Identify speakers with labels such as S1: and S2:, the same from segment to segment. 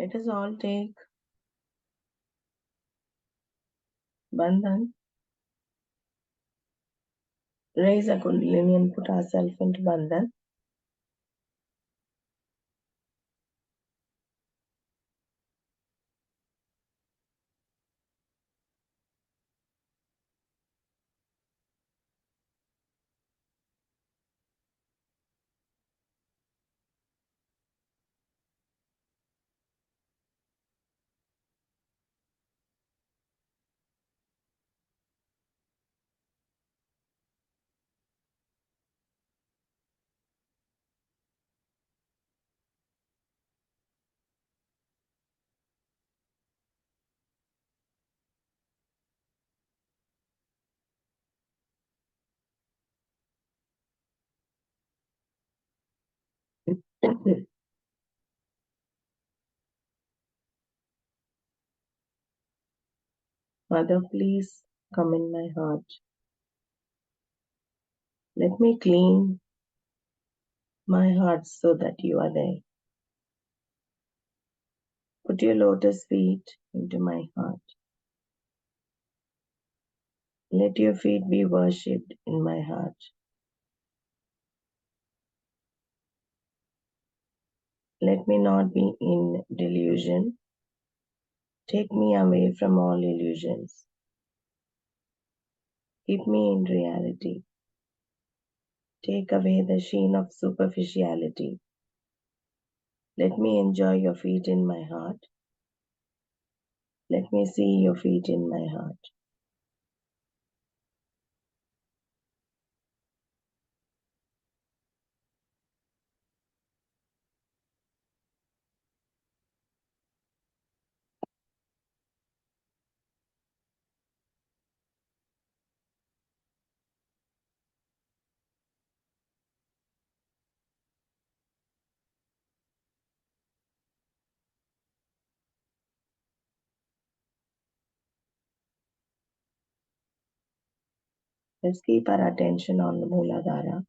S1: Let us all take Bandhan, raise a Kundalini and put ourselves into Bandhan. Mother, please come in my heart. Let me clean my heart so that you are there. Put your lotus feet into my heart. Let your feet be worshipped in my heart. Let me not be in delusion. Take me away from all illusions. Keep me in reality. Take away the sheen of superficiality. Let me enjoy your feet in my heart. Let me see your feet in my heart. Let's keep our attention on the Mooladhara.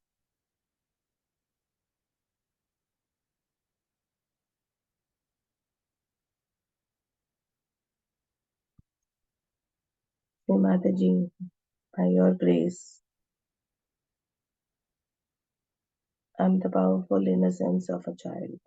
S1: Shri Mataji, by your grace, I am the powerful innocence of a child.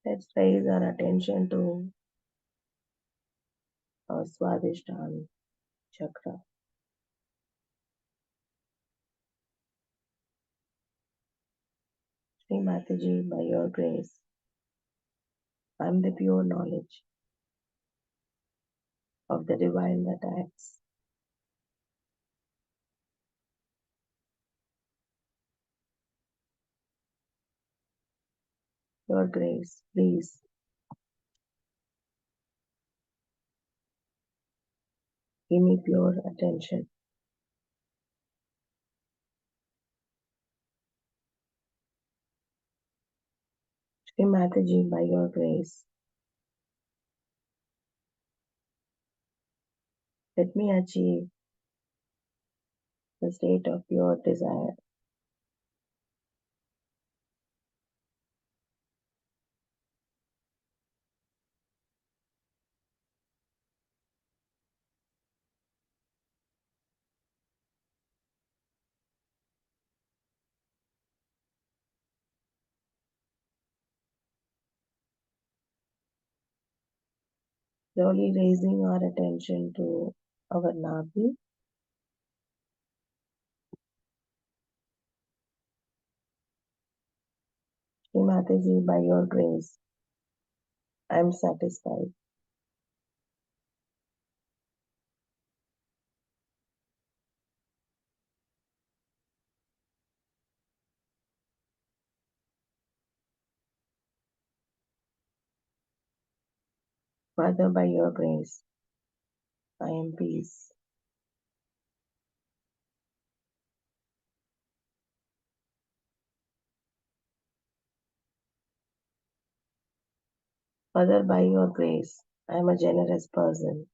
S1: Let's raise our attention to our Swadhisthana chakra. Shri Mataji, by your grace, I am the pure knowledge of the divine that acts. Your grace, please give me pure attention. Shri Mataji, by your grace, let me achieve the state of pure desire. Slowly raising our attention to our Nabhi. Shri Mataji, by your grace, I am satisfied. Father, by your grace, I am peace. Father, by your grace, I am a generous person.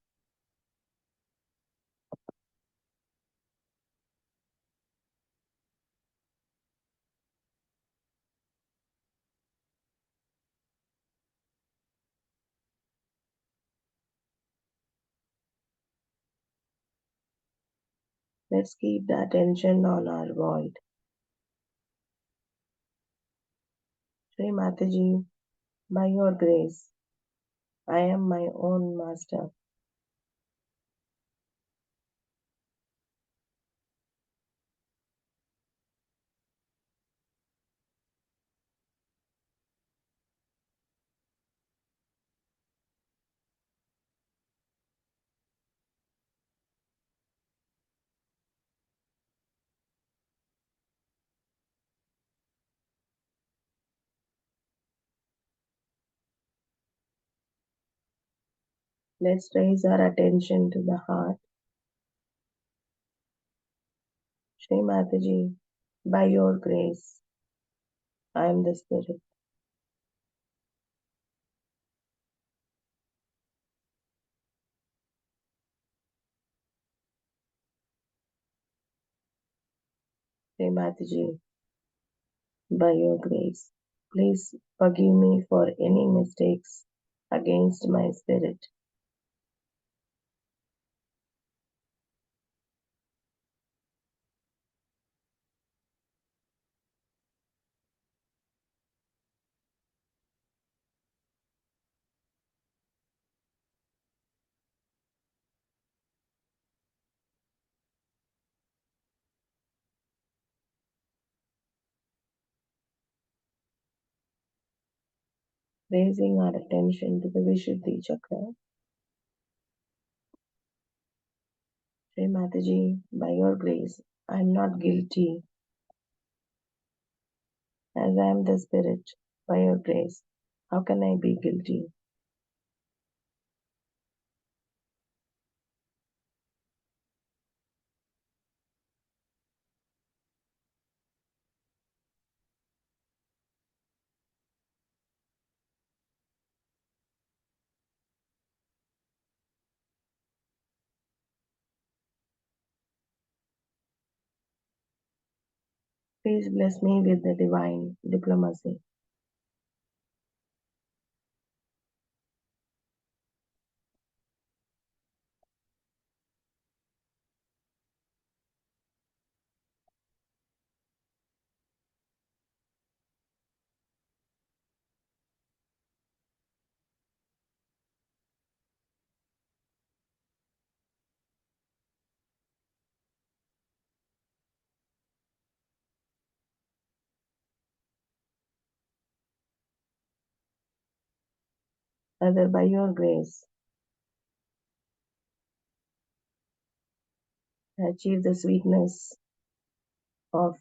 S1: Let's keep the attention on our void. Shri Mataji, by your grace, I am my own master. Let's raise our attention to the heart. Shri Mataji, by your grace, I am the spirit. Shri Mataji, by your grace, please forgive me for any mistakes against my spirit. Raising our attention to the Vishuddhi chakra. Shri Mataji, by your grace, I am not guilty as I am the spirit. By your grace, how can I be guilty? Please bless me with the divine diplomacy. Father, by your grace, I achieve the sweetness of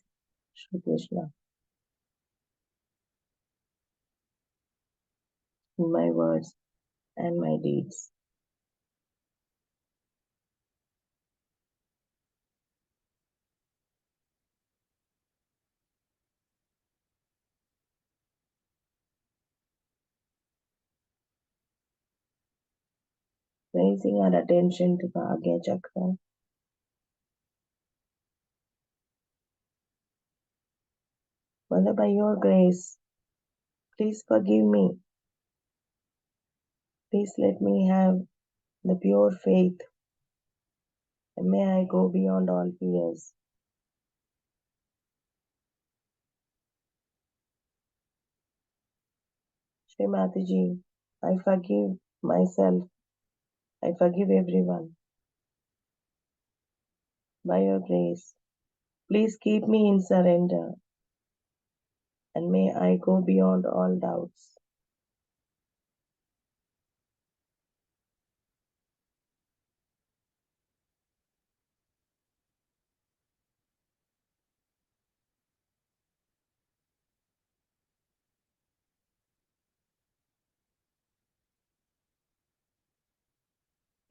S1: Shri Krishna in my words and my deeds. Raising our attention to the Agya chakra. Father, by your grace, please forgive me. Please let me have the pure faith, and may I go beyond all fears. Shri Mataji, I forgive myself. I forgive everyone. By your grace, please keep me in surrender, and may I go beyond all doubts.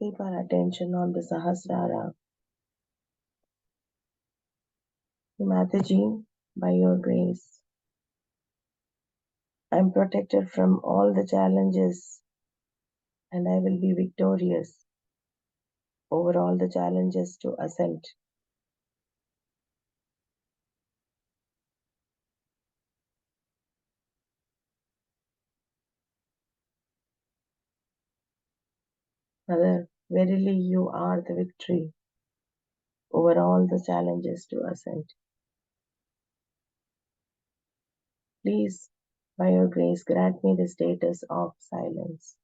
S1: keep our attention on the Sahasrara. Shri Mataji, by your grace, I am protected from all the challenges and I will be victorious over all the challenges to ascent. Mother, verily you are the victory over all the challenges to ascent. Please, by your grace, grant me the status of silence.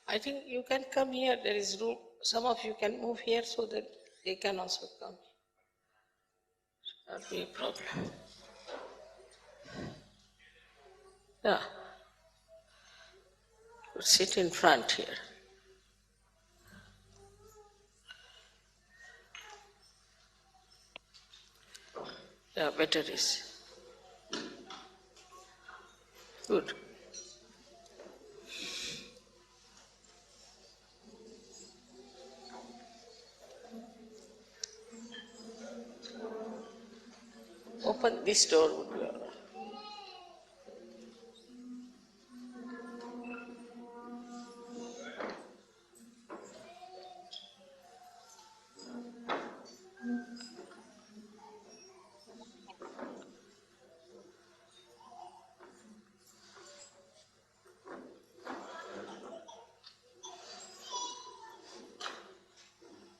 S2: I think you can come here, there is room. Some of you can move here so that they can also come. Should not be a problem. Yeah, sit in front here. Yeah, better is. Good. Open this door would be all right.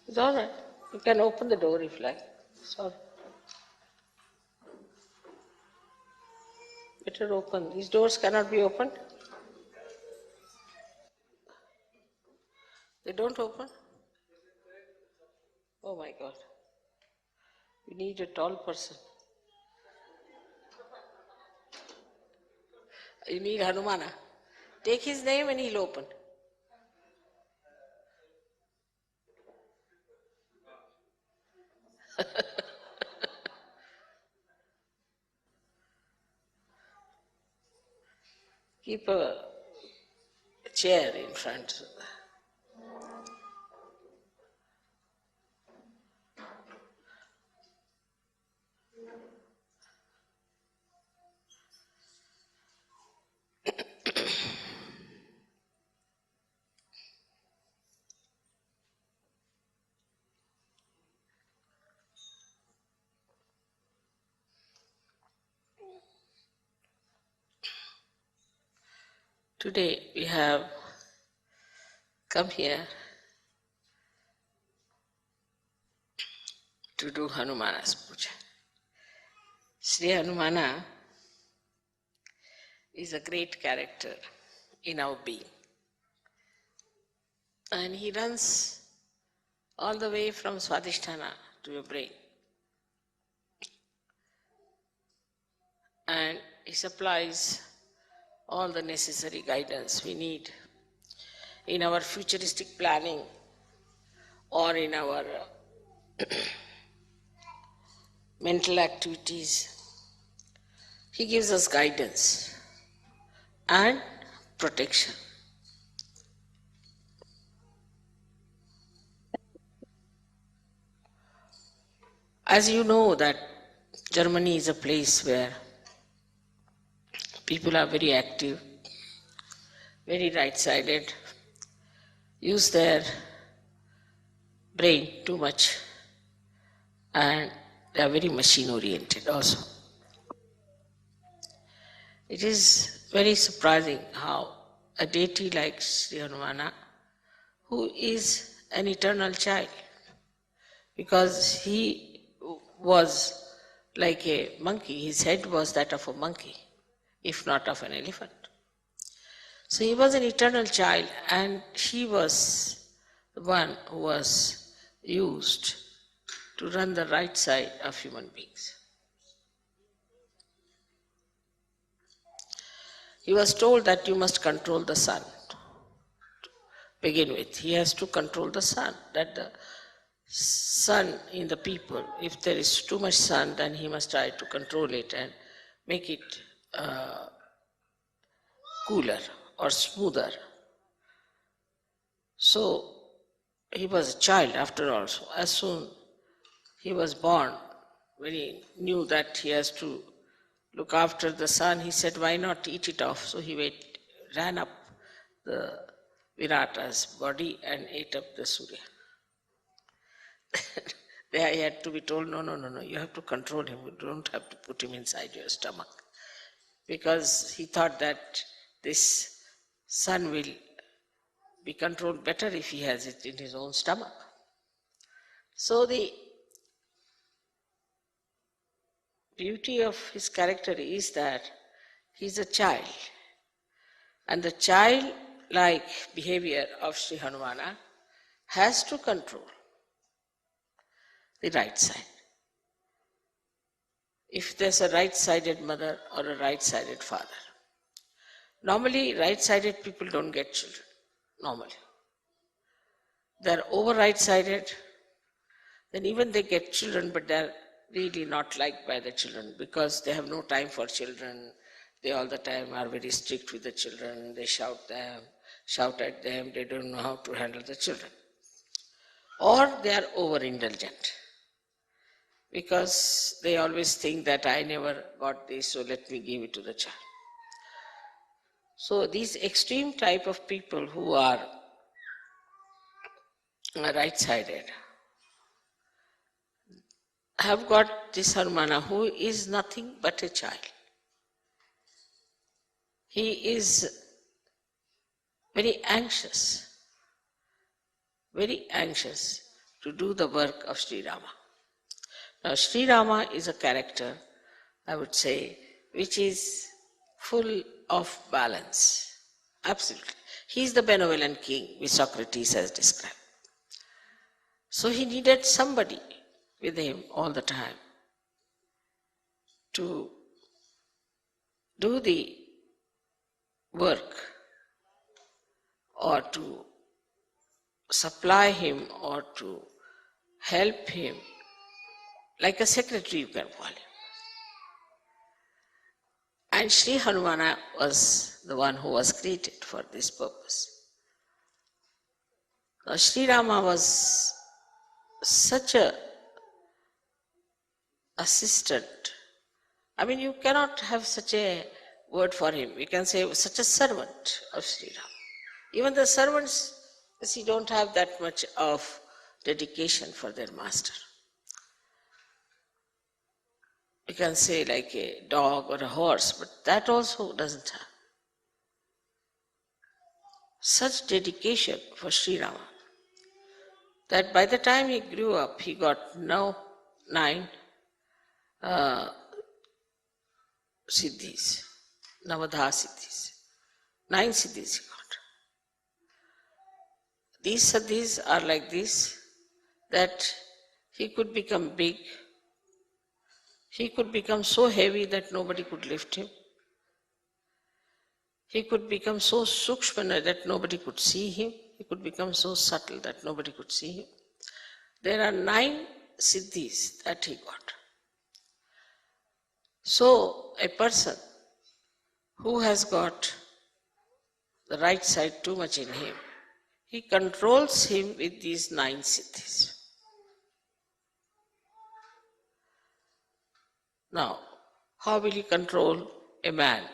S2: It's all right. You can open the door if you like. Sorry. Better open. These doors cannot be opened. They don't open? Oh my God. We need a tall person. You need Hanumana. Take his name and he'll open. Keep a chair in front. Today we have come here to do Hanumana's puja. Shri Hanumana is a great character in our being. And he runs all the way from Swadhisthana to your brain. And he supplies all the necessary guidance we need in our futuristic planning or in our mental activities. He gives us guidance and protection. As you know that Germany is a place where people are very active, very right-sided, use their brain too much, and they are very machine-oriented also. It is very surprising how a deity like Sri Hanumana, who is an eternal child, because he was like a monkey, his head was that of a monkey, if not of an elephant. So he was an eternal child, and he was the one who was used to run the right side of human beings. He was told that you must control the sun. To begin with, he has to control the sun, that the sun in the people, if there is too much sun, then he must try to control it and make it cooler or smoother. So he was a child after all. So as soon he was born, when he knew that he has to look after the sun, he said, why not eat it off? So he ran up the Virata's body and ate up the Surya. There he had to be told, no, you have to control him. You don't have to put him inside your stomach. Because he thought that this sun will be controlled better if he has it in his own stomach. So the beauty of his character is that he's a child. And the childlike behavior of Sri Hanumana has to control the right side. If there's a right-sided mother or a right-sided father. Normally, right-sided people don't get children, normally. They're over right-sided, then even they get children, but they're really not liked by the children because they have no time for children. They all the time are very strict with the children. They shout at them. They don't know how to handle the children. Or they are over-indulgent because they always think that I never got this, so let me give it to the child. So these extreme type of people who are right-sided have got this Hanumana who is nothing but a child. He is very anxious to do the work of Sri Rama. Now Sri Rama is a character, I would say, which is full of balance. Absolutely. He is the benevolent king, which Socrates has described. So he needed somebody with him all the time to do the work or to supply him or to help him, like a secretary you can call him. And Sri Hanumana was the one who was created for this purpose. Now, Sri Rama was such a assistant. I mean, you cannot have such a word for him. We can say such a servant of Sri Rama. Even the servants, you see, don't have that much of dedication for their master. You can say like a dog or a horse, but that also doesn't have. such dedication for Sri Rama that by the time he grew up, he got now 9 siddhis, Navadha siddhis. 9 siddhis he got. These siddhis are like this, that he could become big, he could become so heavy that nobody could lift him. He could become so sukshmana that nobody could see him. He could become so subtle that nobody could see him. There are 9 siddhis that he got. So a person who has got the right side too much in him, he controls him with these 9 siddhis. Now, how will he control a man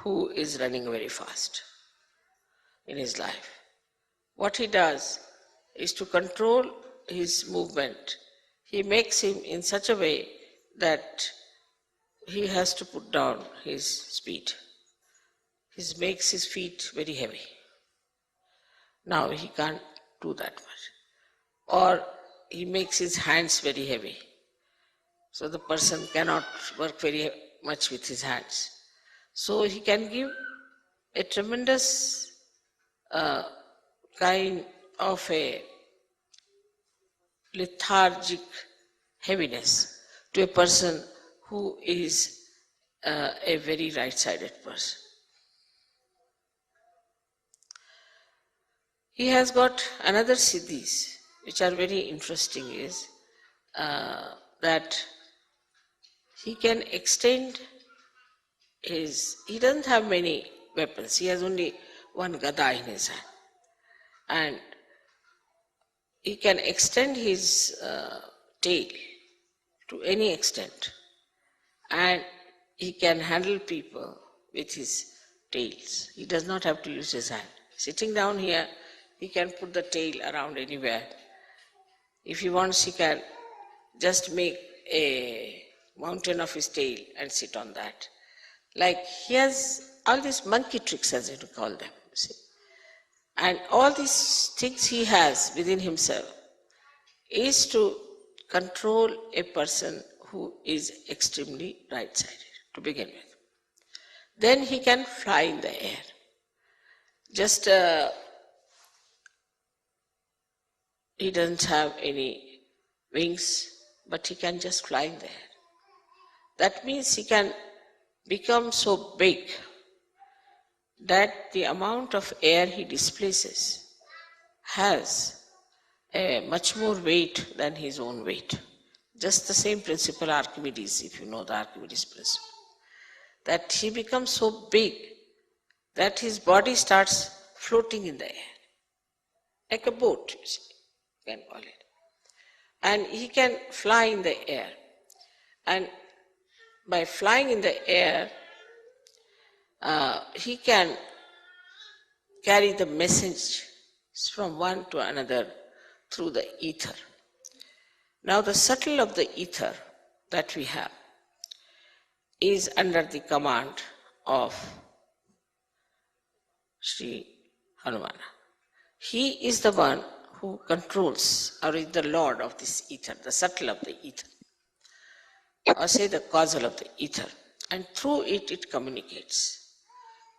S2: who is running very fast in his life? What he does is to control his movement. He makes him in such a way that he has to put down his speed. He makes his feet very heavy. Now he can't do that much. Or he makes his hands very heavy. So the person cannot work very much with his hands. So he can give a tremendous kind of a lethargic heaviness to a person who is a very right-sided person. He has got another siddhis, which are very interesting, is that he can extend he doesn't have many weapons. He has only one gada in his hand. And he can extend his tail to any extent. And he can handle people with his tails. He does not have to use his hand. Sitting down here, he can put the tail around anywhere. If he wants, he can just make a mountain of his tail and sit on that. Like he has all these monkey tricks, as you call them, see. And all these things he has within himself is to control a person who is extremely right-sided, to begin with. Then he can fly in the air. Just he doesn't have any wings, but he can just fly in the air. That means he can become so big that the amount of air he displaces has a much more weight than his own weight. Just the same principle Archimedes, if you know the Archimedes principle. That he becomes so big that his body starts floating in the air. Like a boat, you see, you can call it. And he can fly in the air. And by flying in the air, he can carry the message from one to another through the ether. Now the subtle of the ether that we have is under the command of Shri Hanumana. He is the one who controls, or is the lord of this ether, the subtle of the ether, or say the causal of the ether, and through it, it communicates.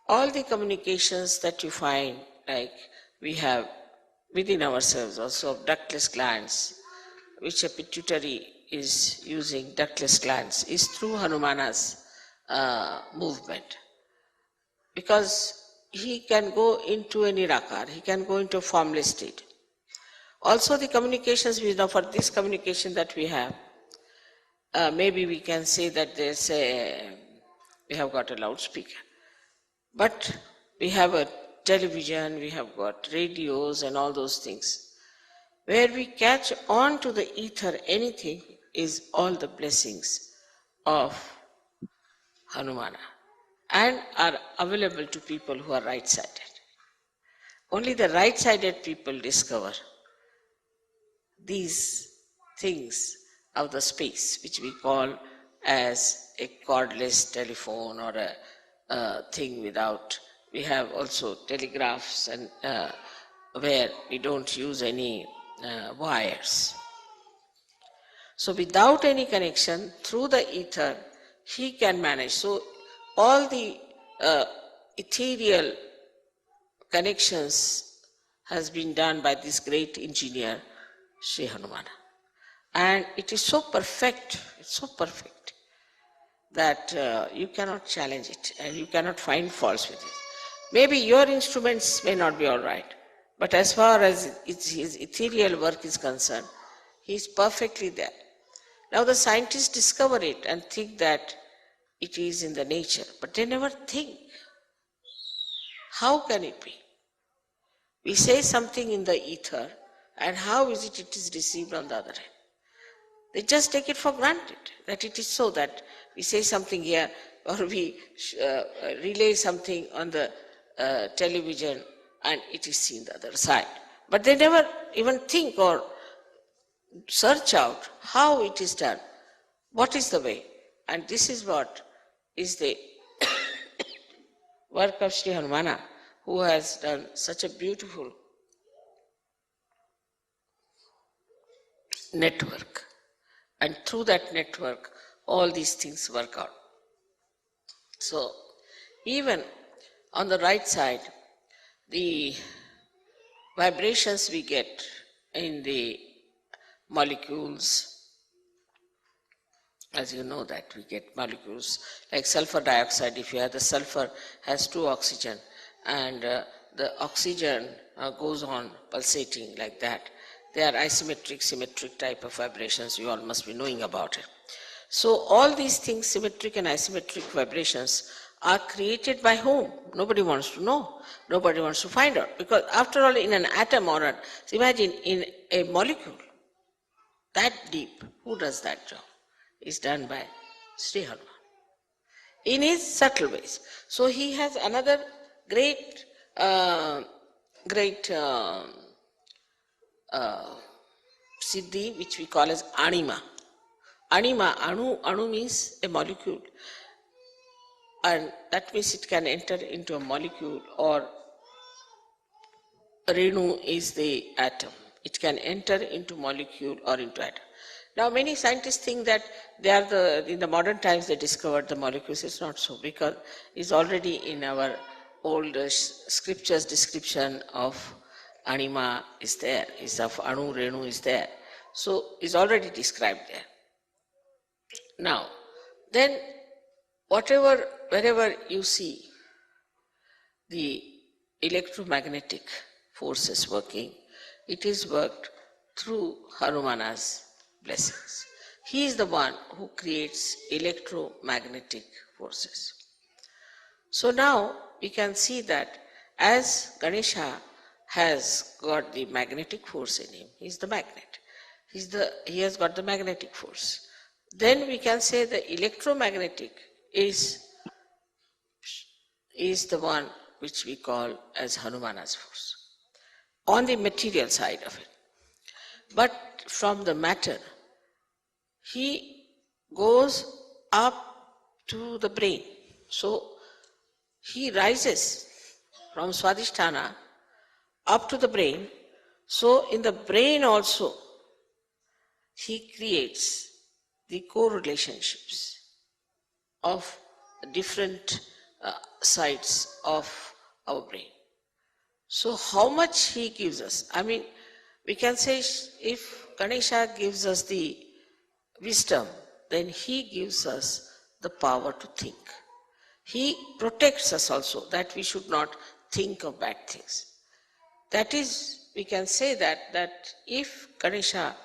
S2: All the communications that you find, like we have within ourselves also of ductless glands, which a pituitary is using ductless glands, is through Hanumana's movement. Because he can go into a nirakar, he can go into a formless state. Also the communications we know, for this communication that we have, maybe we can say that we have got a loudspeaker. But we have a television, we have got radios and all those things. Where we catch on to the ether anything is all the blessings of Hanumana and are available to people who are right-sided. Only the right-sided people discover these things of the space, which we call as a cordless telephone or a thing without we have also telegraphs and where we don't use any wires. So without any connection, through the ether, he can manage. So all the ethereal connections has been done by this great engineer, Sri Hanumana. And it is so perfect, it's so perfect, that you cannot challenge it and you cannot find faults with it. Maybe your instruments may not be all right, but as far as his ethereal work is concerned, he is perfectly there. Now the scientists discover it and think that it is in the nature, but they never think, how can it be? We say something in the ether, and how is it is received on the other hand? They just take it for granted that it is so, that we say something here or we relay something on the television and it is seen the other side. But they never even think or search out how it is done, what is the way. And this is what is the work of Sri Hanumana, who has done such a beautiful network. And through that network, all these things work out. So, even on the right side, the vibrations we get in the molecules, as you know that we get molecules like sulfur dioxide. If you have the sulfur has 2 oxygen, and the oxygen goes on pulsating like that. They are isometric, symmetric type of vibrations. You all must be knowing about it. So all these things, symmetric and isometric vibrations, are created by whom? Nobody wants to know. Nobody wants to find out. Because after all, in an atom or imagine in a molecule, that deep, who does that job? Is done by Sri Hanuman in his subtle ways. So he has another great siddhi, which we call as anima. Anima, anu means a molecule, and that means it can enter into a molecule, or renu is the atom. It can enter into molecule or into atom. Now many scientists think that they are in the modern times they discovered the molecules. It's not so, because it's already in our old scriptures description of anima is there, is of anu, renu is there. So it's already described there. Now, then wherever you see the electromagnetic forces working, it is worked through Hanumana's blessings. He is the one who creates electromagnetic forces. So now we can see that as Ganesha has got the magnetic force in him, he is the magnet. He has got the magnetic force. Then we can say the electromagnetic is the one which we call as Hanumana's force, on the material side of it. But from the matter, he goes up to the brain. So he rises from Swadhisthana up to the brain. So in the brain also, he creates the co-relationships of different sides of our brain. So how much he gives us? I mean, we can say if Ganesha gives us the wisdom, then he gives us the power to think. He protects us also, that we should not think of bad things. That is, we can say that if Ganesha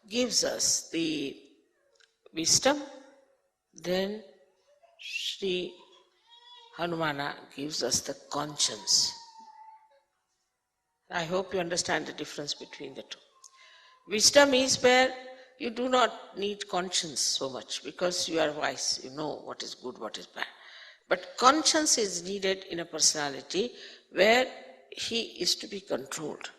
S2: gives us the wisdom, then Sri Hanumana gives us the conscience. I hope you understand the difference between the two. Wisdom is where you do not need conscience so much, because you are wise, you know what is good, what is bad. But conscience is needed in a personality where he is to be controlled.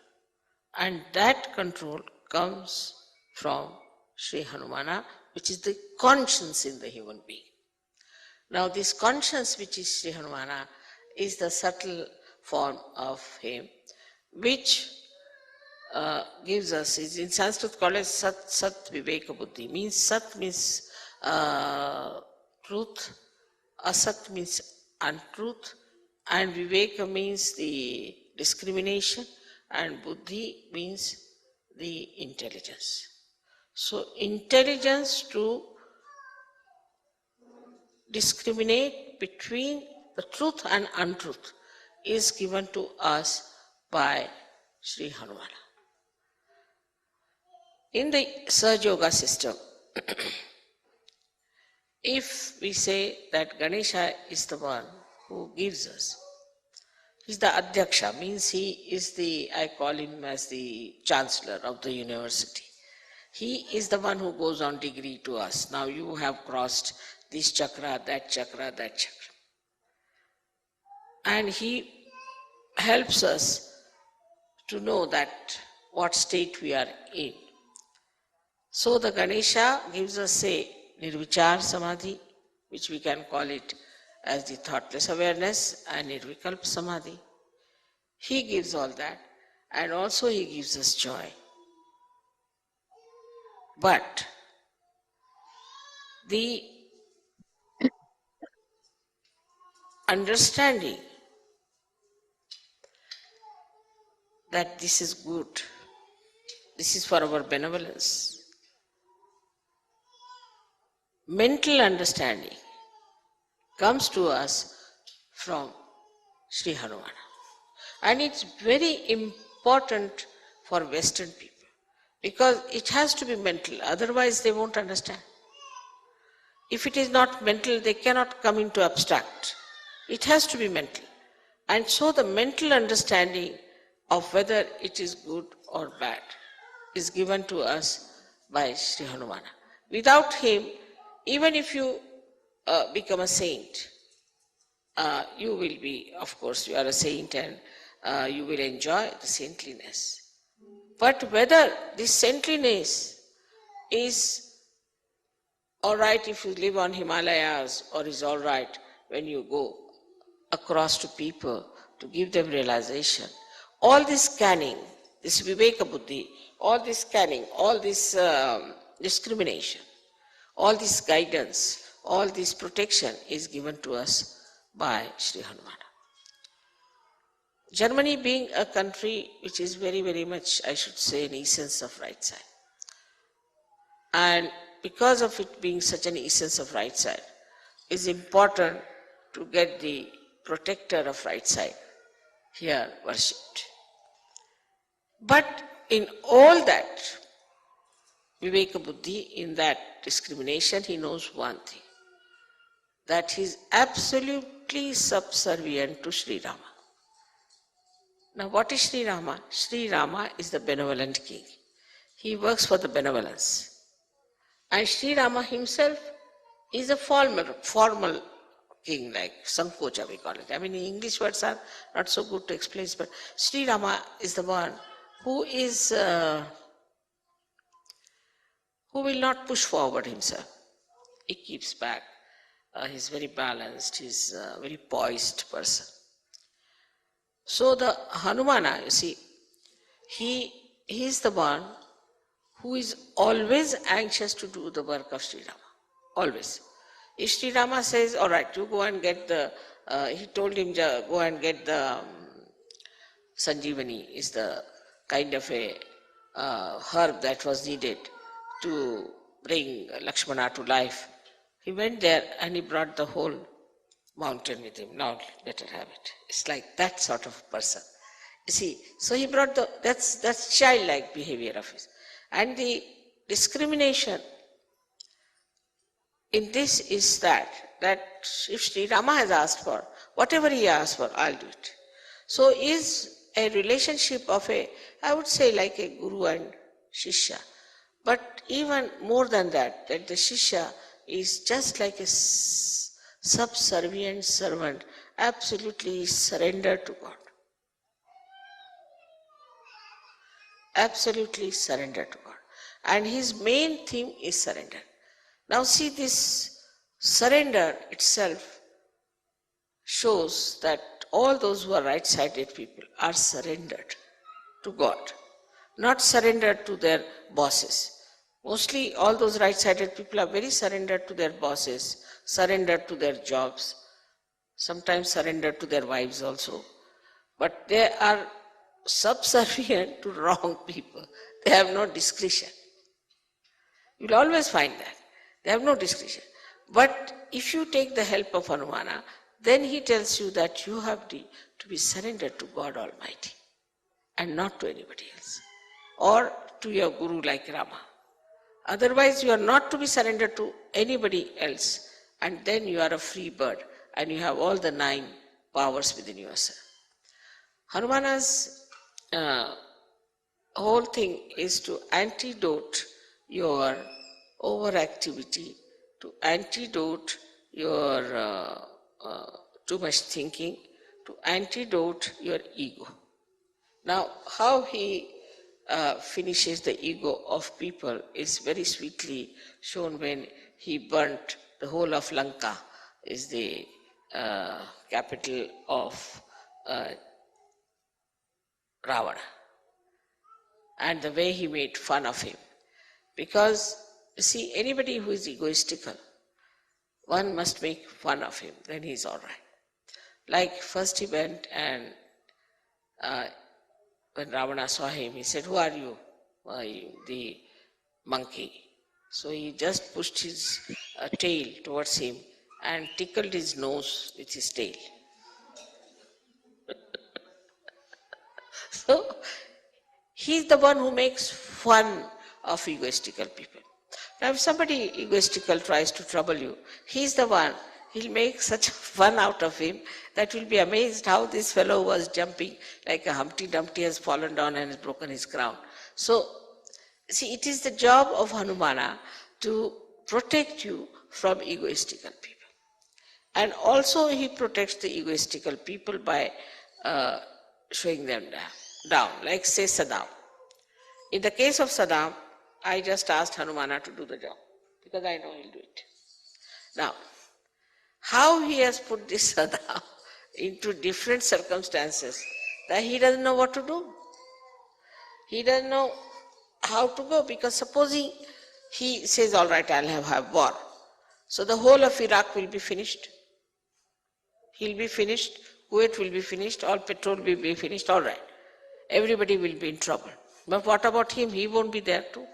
S2: And that control comes from Sri Hanumana, which is the conscience in the human being. Now this conscience, which is Sri Hanumana, is the subtle form of him, which gives us, is in Sanskrit called as Sat Viveka Buddhi. Means Sat means truth, Asat means untruth, and Viveka means the discrimination, and Buddhi means the intelligence. So intelligence to discriminate between the truth and untruth is given to us by Sri Hanumana. In the Sahaja Yoga system, if we say that Ganesha is the one who gives us, he's the Adhyaksha, means he is the, I call him as the chancellor of the university. He is the one who goes on degree to us. Now you have crossed this chakra, that chakra, that chakra. And he helps us to know that what state we are in. So the Ganesha gives us, say, Nirvichar Samadhi, which we can call it as the thoughtless awareness, and Nirvikalpa Samadhi. He gives all that, and also he gives us joy. But the understanding that this is good, this is for our benevolence, mental understanding comes to us from Sri Hanumana. And it's very important for Western people because it has to be mental, otherwise they won't understand. If it is not mental, they cannot come into abstract. It has to be mental. And so the mental understanding of whether it is good or bad is given to us by Sri Hanumana. Without him, even if you become a saint, you will be, of course, you are a saint and you will enjoy the saintliness. But whether this saintliness is all right if you live on Himalayas or is all right when you go across to people to give them realization, all this scanning, this Viveka Buddhi, all this scanning, all this discrimination, all this guidance, all this protection is given to us by Sri Hanumana. Germany being a country which is very, very much, I should say, an essence of right side. And because of it being such an essence of right side, it's important to get the protector of right side here worshipped. But in all that, Viveka Buddhi, in that discrimination, he knows one thing, that he is absolutely subservient to Sri Rama. Now what is Sri Rama? Sri Rama is the benevolent king. He works for the benevolence. And Sri Rama himself is a formal king, like Sankocha we call it. I mean, English words are not so good to explain, but Sri Rama is the one who is, who will not push forward himself. He keeps back. He's very balanced, he's a very poised person. So the Hanumana, you see, he is the one who is always anxious to do the work of Sri Rama, always. If Sri Rama says, all right, you go and get the, he told him, go and get the Sanjeevani, is the kind of a herb that was needed to bring Lakshmana to life. He went there and he brought the whole mountain with him. Now let her have it. It's like that sort of person. You see, so he brought the, that's childlike behavior of his. And the discrimination in this is that if Sri Rama has asked for, whatever he asked for, I'll do it. So is a relationship of a, I would say like a guru and shishya. But even more than that the shishya is just like a subservient servant, absolutely surrendered to God. Absolutely surrendered to God. And his main theme is surrender. Now see, this surrender itself shows that all those who are right-sided people are surrendered to God, not surrendered to their bosses. Mostly all those right-sided people are very surrendered to their bosses, surrendered to their jobs, sometimes surrendered to their wives also. But they are subservient to wrong people. They have no discretion. You will always find that. They have no discretion. But if you take the help of Hanumana, then he tells you that you have to be surrendered to God Almighty and not to anybody else, or to your guru like Rama. Otherwise, you are not to be surrendered to anybody else, and then you are a free bird and you have all the 9 powers within yourself. Hanumana's whole thing is to antidote your overactivity, to antidote your too much thinking, to antidote your ego. Now, how he finishes the ego of people is very sweetly shown when he burnt the whole of Lanka, is the capital of Ravana, and the way he made fun of him. Because, see, anybody who is egoistical, one must make fun of him, then he is all right. Like first he went and when Ravana saw him, he said, "Who are you?" The monkey. So he just pushed his tail towards him and tickled his nose with his tail. So he's the one who makes fun of egoistical people. Now if somebody egoistical tries to trouble you, he's the one, he'll make such fun out of him that you'll be amazed how this fellow was jumping like a Humpty Dumpty has fallen down and has broken his crown. So, see, it is the job of Hanumana to protect you from egoistical people. And also he protects the egoistical people by showing them down, like say Saddam. In the case of Saddam, I just asked Hanumana to do the job because I know he'll do it. Now, how he has put this Saddam into different circumstances that he doesn't know what to do. He doesn't know how to go, because supposing he says, all right, I'll have war. So the whole of Iraq will be finished. He'll be finished, Kuwait will be finished, all petrol will be finished, all right. Everybody will be in trouble. But what about him? He won't be there too.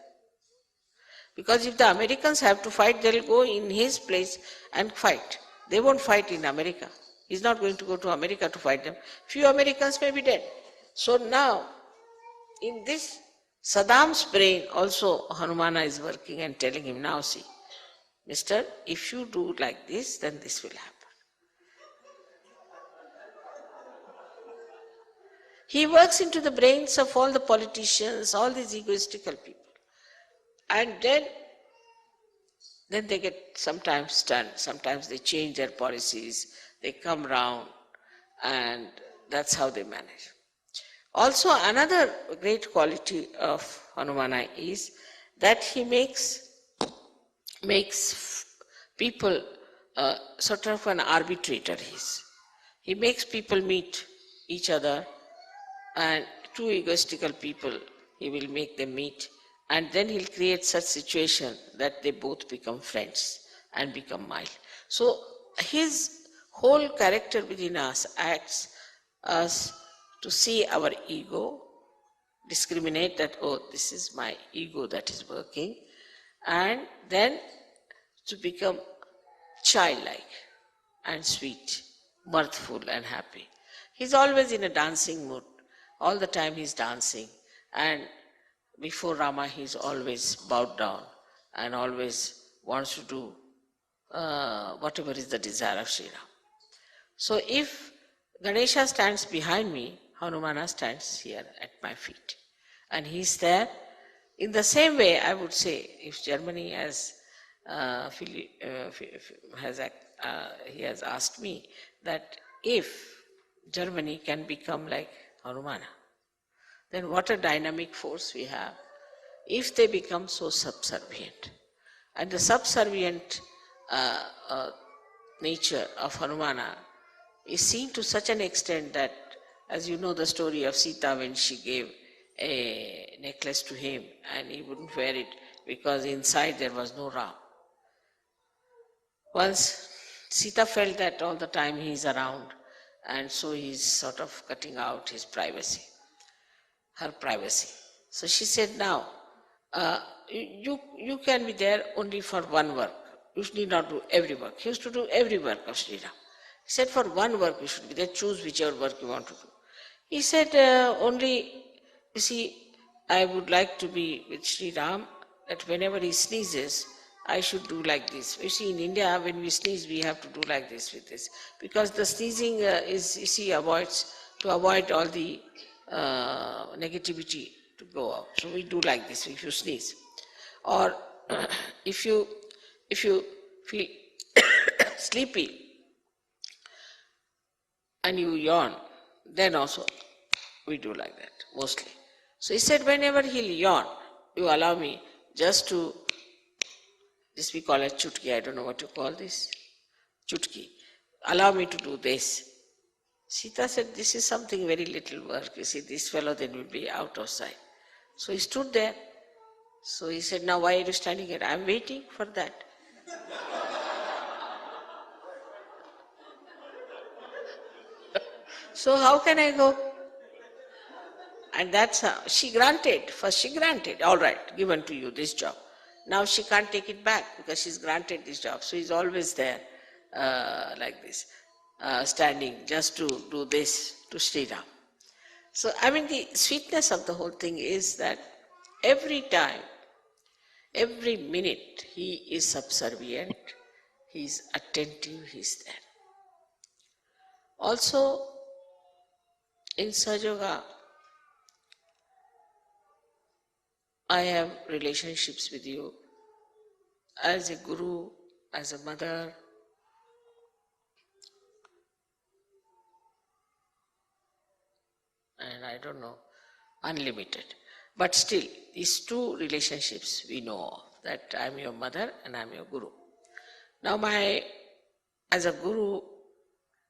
S2: Because if the Americans have to fight, they'll go in his place and fight. They won't fight in America. He's not going to go to America to fight them. Few Americans may be dead. So now, in this Saddam's brain also Hanumana is working and telling him, now see, mister, if you do like this, then this will happen. He works into the brains of all the politicians, all these egoistical people. And then they get sometimes stunned, sometimes they change their policies, they come round, and that's how they manage. Also, another great quality of Hanumana is that he makes people sort of an arbitrator. He makes people meet each other, and two egoistical people, he will make them meet, and then he'll create such situation that they both become friends and become mild. So his whole character within us acts us to see our ego, discriminate that, oh, this is my ego that is working, and then to become childlike and sweet, mirthful and happy. He's always in a dancing mood. All the time he's dancing, and before Rama he's always bowed down and always wants to do whatever is the desire of Sri Ram. So if Ganesha stands behind me, Hanumana stands here at my feet. And he's there. In the same way, I would say, if Germany has he has asked me that if Germany can become like Hanumana, then what a dynamic force we have if they become so subservient. And the subservient nature of Hanumana is seen to such an extent that, as you know the story of Sita when she gave a necklace to him and he wouldn't wear it because inside there was no Ram. Once Sita felt that all the time he is around, and so he is sort of cutting out his privacy, her privacy. So she said, now, you can be there only for one work. You need not do every work. He used to do every work of Sri Ram. He said, for one work you should be there, choose whichever work you want to do. He said, only, you see, I would like to be with Sri Ram, that whenever he sneezes, I should do like this. You see, in India, when we sneeze, we have to do like this with this. Because the sneezing is, you see, to avoid all the negativity to go out. So we do like this if you sneeze. Or if you feel sleepy and you yawn, then also we do like that, mostly. So he said, whenever he'll yawn, you allow me just to, this we call it chutki, I don't know what you call this, chutki. Allow me to do this. Sita said, this is something very little work. You see, this fellow then will be out of sight. So he stood there. So he said, now why are you standing here? I'm waiting for that. So how can I go? And that's how she granted. First she granted, all right, given to you this job. Now she can't take it back because she's granted this job. So he's always there like this, standing just to do this to Sri Ram. So I mean the sweetness of the whole thing is that every time, every minute he is subservient, he is attentive, he is there. Also in Sahaja Yoga, I have relationships with you as a guru, as a mother, and I don't know, unlimited. But still, these two relationships we know of, that I am your mother and I am your guru. Now as a guru,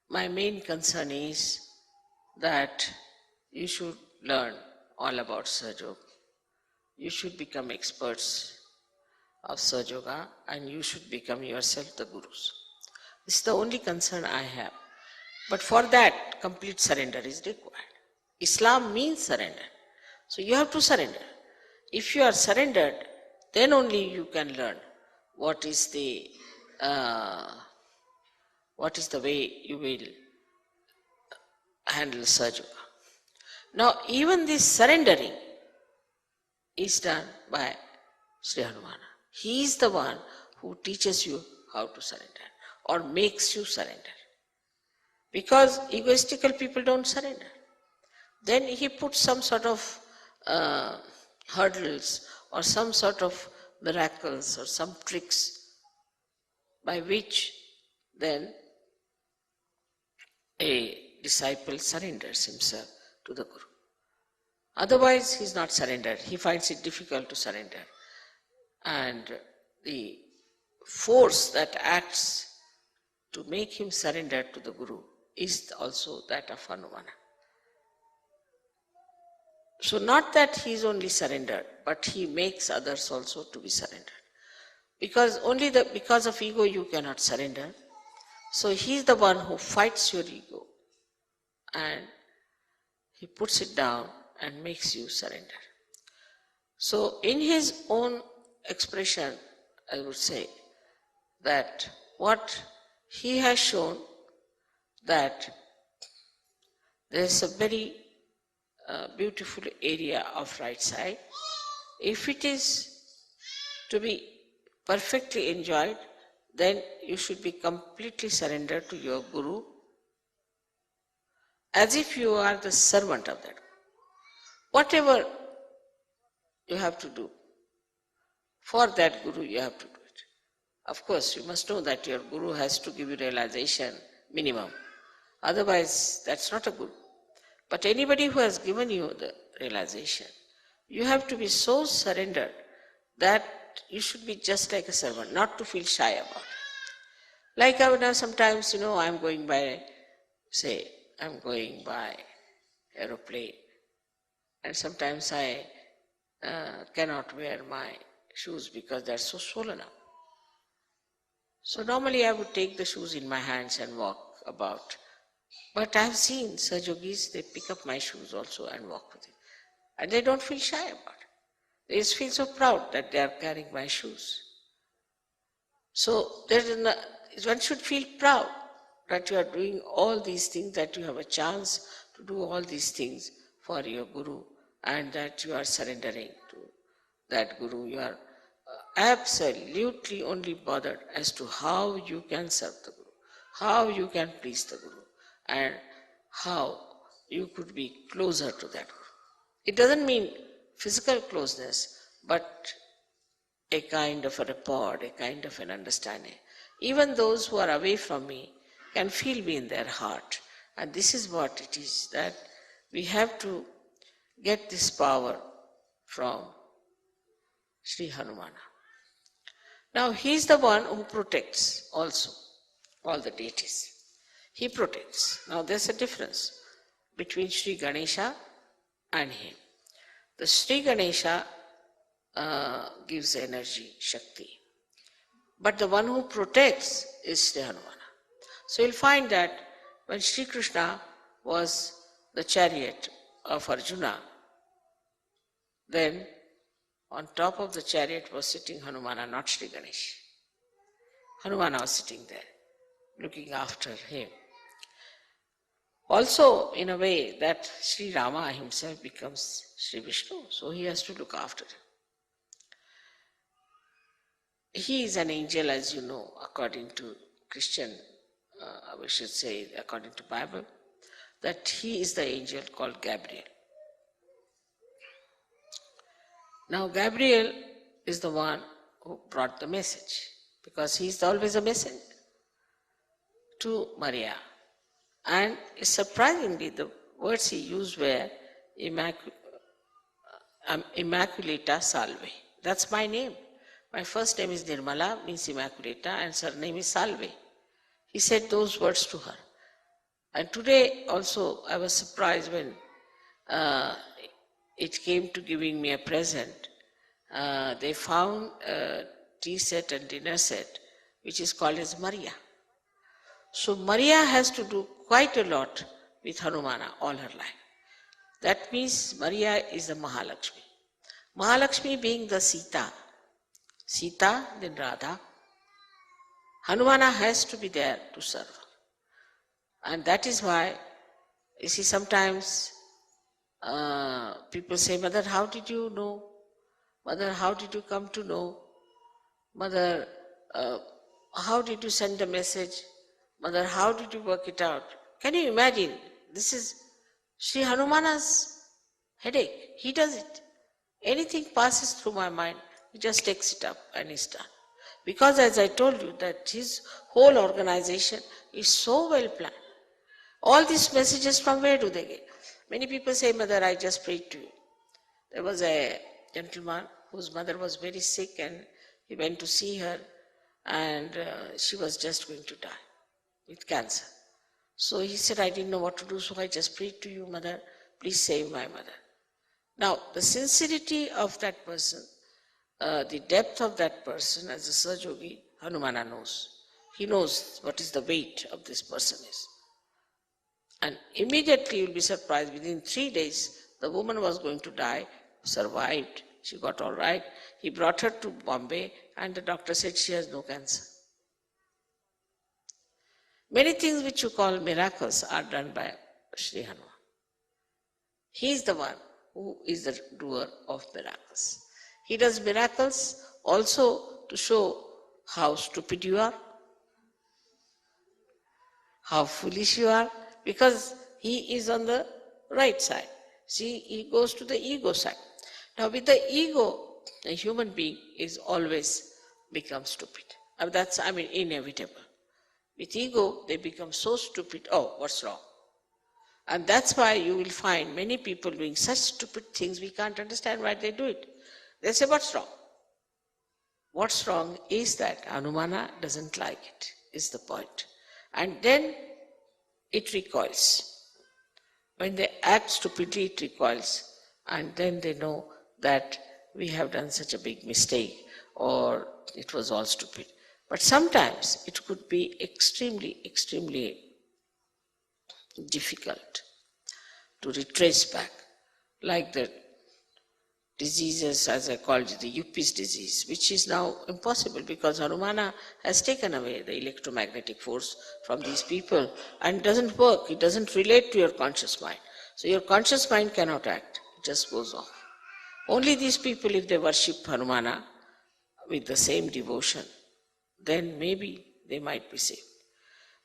S2: my main concern is that you should learn all about Sahaja Yoga. You should become experts of Sahaja Yoga and you should become yourself the gurus. This is the only concern I have. But for that, complete surrender is required. Islam means surrender. So you have to surrender. If you are surrendered, then only you can learn what is the way you will handle Sahaja Yoga. Now even this surrendering is done by Sri Hanumana. He is the one who teaches you how to surrender or makes you surrender. Because egoistical people don't surrender. Then he puts some sort of hurdles or some sort of miracles or some tricks by which then a disciple surrenders himself to the Guru. Otherwise he is not surrendered. He finds it difficult to surrender. And the force that acts to make him surrender to the Guru is also that of Hanumana. So not that he is only surrendered, but he makes others also to be surrendered. Because because of ego you cannot surrender. So he is the one who fights your ego and he puts it down and makes you surrender. So in his own expression, I would say that what he has shown, that there is a very beautiful area of right side. If it is to be perfectly enjoyed, then you should be completely surrendered to your Guru, as if you are the servant of that. Whatever you have to do for that Guru, you have to do it. Of course, you must know that your Guru has to give you realization minimum. Otherwise, that's not a Guru. But anybody who has given you the realization, you have to be so surrendered that you should be just like a servant, not to feel shy about it. Like I would have sometimes, I'm going by say, I'm going by aeroplane, and sometimes I cannot wear my shoes because they're so swollen up. So normally I would take the shoes in my hands and walk about. But I've seen Sahaja Yogis, they pick up my shoes also and walk with it. And they don't feel shy about it. They just feel so proud that they are carrying my shoes. So one should feel proud that you are doing all these things, that you have a chance to do all these things for your Guru, and that you are surrendering to that Guru. You are absolutely only bothered as to how you can serve the Guru, how you can please the Guru, and how you could be closer to that Guru. It doesn't mean physical closeness, but a kind of a rapport, a kind of an understanding. Even those who are away from me can feel me in their heart. And this is what it is, that we have to get this power from Sri Hanumana. Now he is the one who protects also all the deities. He protects. Now there's a difference between Sri Ganesha and him. The Sri Ganesha gives energy, Shakti. But the one who protects is Sri Hanumana. So you'll find that when Sri Krishna was the chariot of Arjuna, then on top of the chariot was sitting Hanumana, not Sri Ganesh. Hanumana was sitting there, looking after him. Also, in a way that Sri Rama himself becomes Sri Vishnu, so he has to look after him. He is an angel, as you know, according to Christian, we should say, according to Bible, that he is the angel called Gabriel. Now Gabriel is the one who brought the message, because he is always a messenger to Maria. And surprisingly, the words he used were Immaculata Salve. That's my name. My first name is Nirmala, means Immaculata, and surname is Salve. He said those words to her. And today also I was surprised when it came to giving me a present. They found a tea set and dinner set which is called as Maria. So Maria has to do quite a lot with Hanumana all her life. That means Maria is the Mahalakshmi. Mahalakshmi being the Sita, then Radha. Hanumana has to be there to serve her. And that is why, you see, sometimes people say, Mother, how did you know? Mother, how did you come to know? Mother, how did you send a message? Mother, how did you work it out? Can you imagine? This is Sri Hanumana's headache. He does it. Anything passes through my mind, he just takes it up and is done. Because as I told you, that his whole organization is so well planned. All these messages, from where do they get? Many people say, Mother, I just prayed to you. There was a gentleman whose mother was very sick, and he went to see her, and she was just going to die with cancer. So he said, I didn't know what to do, so I just prayed to you, Mother, please save my mother. Now, the sincerity of that person, the depth of that person as a Sahaja Yogi, Hanumana knows. He knows what is the weight of this person is. And immediately you'll be surprised, within 3 days, the woman was going to die, survived, she got all right. He brought her to Bombay, and the doctor said she has no cancer. Many things which you call miracles are done by Sri Hanuman. He is the one who is the doer of miracles. He does miracles also to show how stupid you are, how foolish you are, because he is on the right side. See, he goes to the ego side. Now with the ego, a human being is always become stupid. And that's, inevitable. With ego, they become so stupid, oh, what's wrong? And that's why you will find many people doing such stupid things, we can't understand why they do it. They say, what's wrong? What's wrong is that Hanumana doesn't like it, is the point. And then it recoils. When they act stupidly, it recoils, and then they know that we have done such a big mistake or it was all stupid. But sometimes it could be extremely, extremely difficult to retrace back, like the diseases, as I called it, the Yuppies disease, which is now impossible because Hanumana has taken away the electromagnetic force from these people and doesn't work, it doesn't relate to your conscious mind. So your conscious mind cannot act, it just goes off. Only these people, if they worship Hanumana with the same devotion, then maybe they might be saved.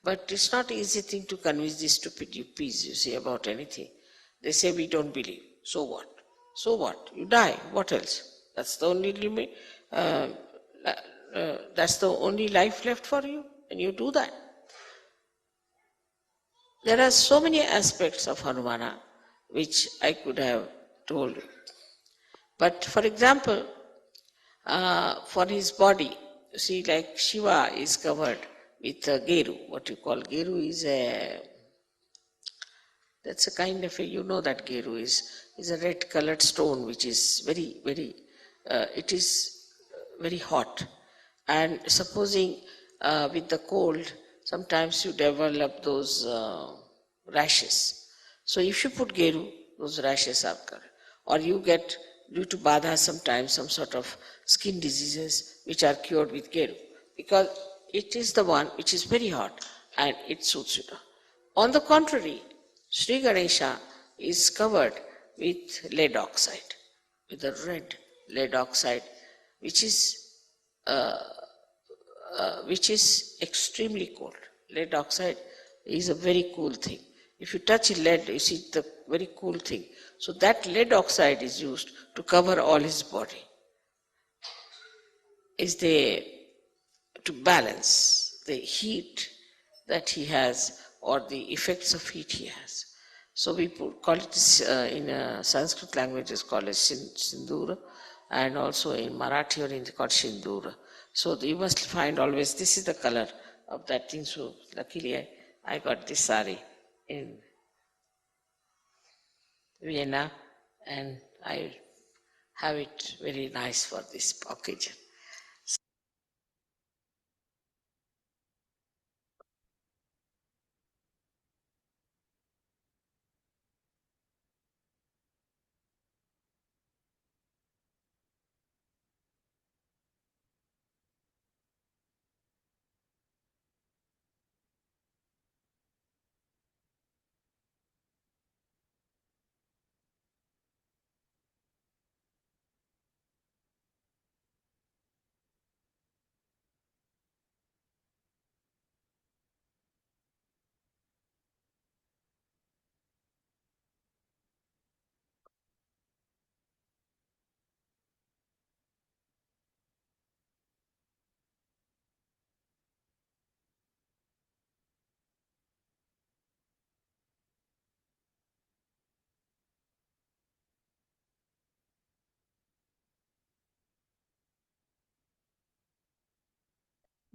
S2: But it's not an easy thing to convince these stupid Yuppies, you see, about anything. They say we don't believe. So what? So what? You die. What else? That's the only limit. That's the only life left for you, and you do that. There are so many aspects of Hanumana which I could have told you. But for example, for his body, you see, like Shiva is covered with a geru. What you call geru is that's a kind of a, you know that geru is a red colored stone which is very, very, it is very hot. And supposing with the cold, sometimes you develop those rashes. So if you put geru, those rashes are covered. Or you get, due to badha sometimes, some sort of skin diseases which are cured with geru. Because it is the one which is very hot and it suits you. On the contrary, Sri Ganesha is covered with lead oxide, with a red lead oxide, which is extremely cold. Lead oxide is a very cool thing. If you touch lead, you see the very cool thing. So that lead oxide is used to cover all his body. Is the to balance the heat that he has or the effects of heat he has. So we call it in Sanskrit language is called as sindura, and also in Marathi or in called shindura. So you must find always this is the color of that thing. So luckily I got this sari in Vienna and I have it very nice for this occasion.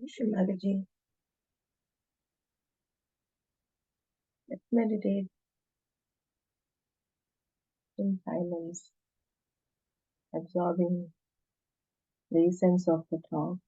S1: Shri Mataji, let's meditate in silence, absorbing the essence of the talk.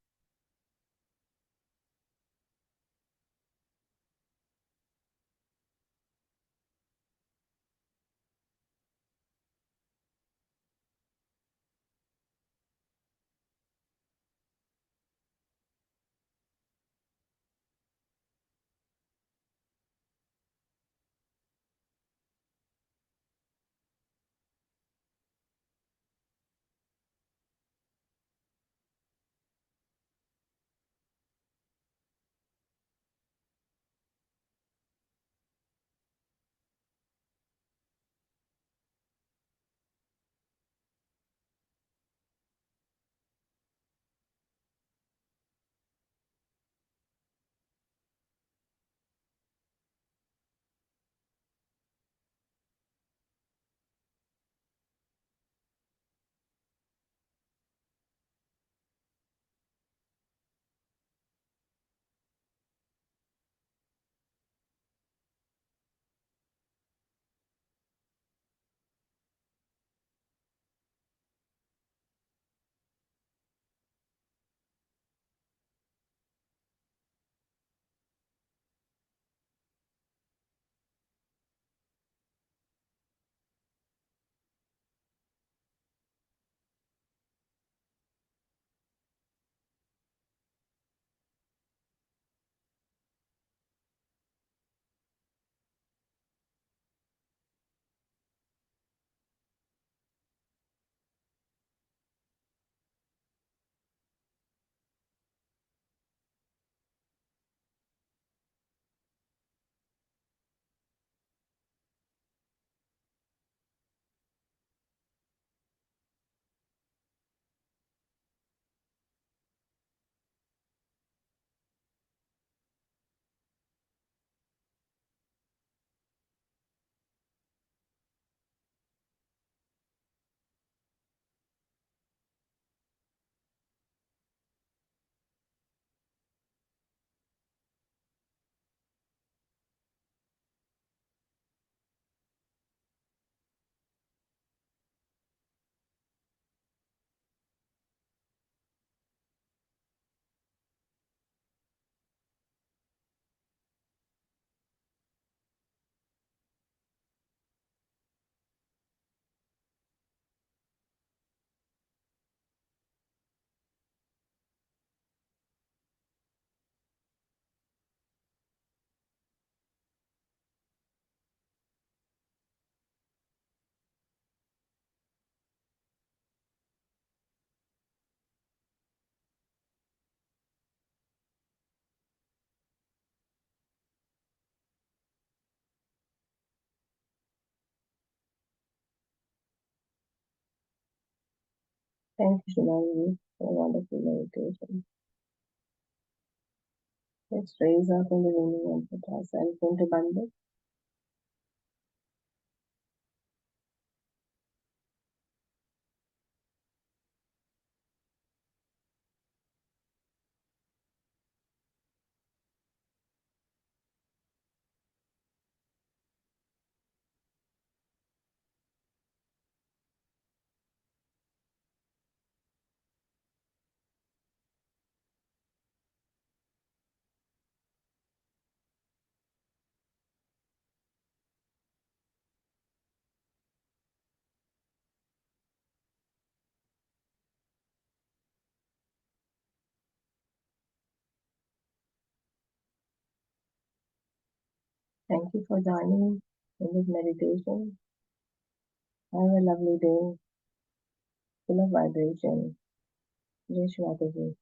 S1: Thank you, Shri Mataji, for a wonderful meditation. Let's raise our Kundalini and put ourselves into abundance. Thank you for joining in this meditation. Have a lovely day full of vibration. Jai Shri Mataji.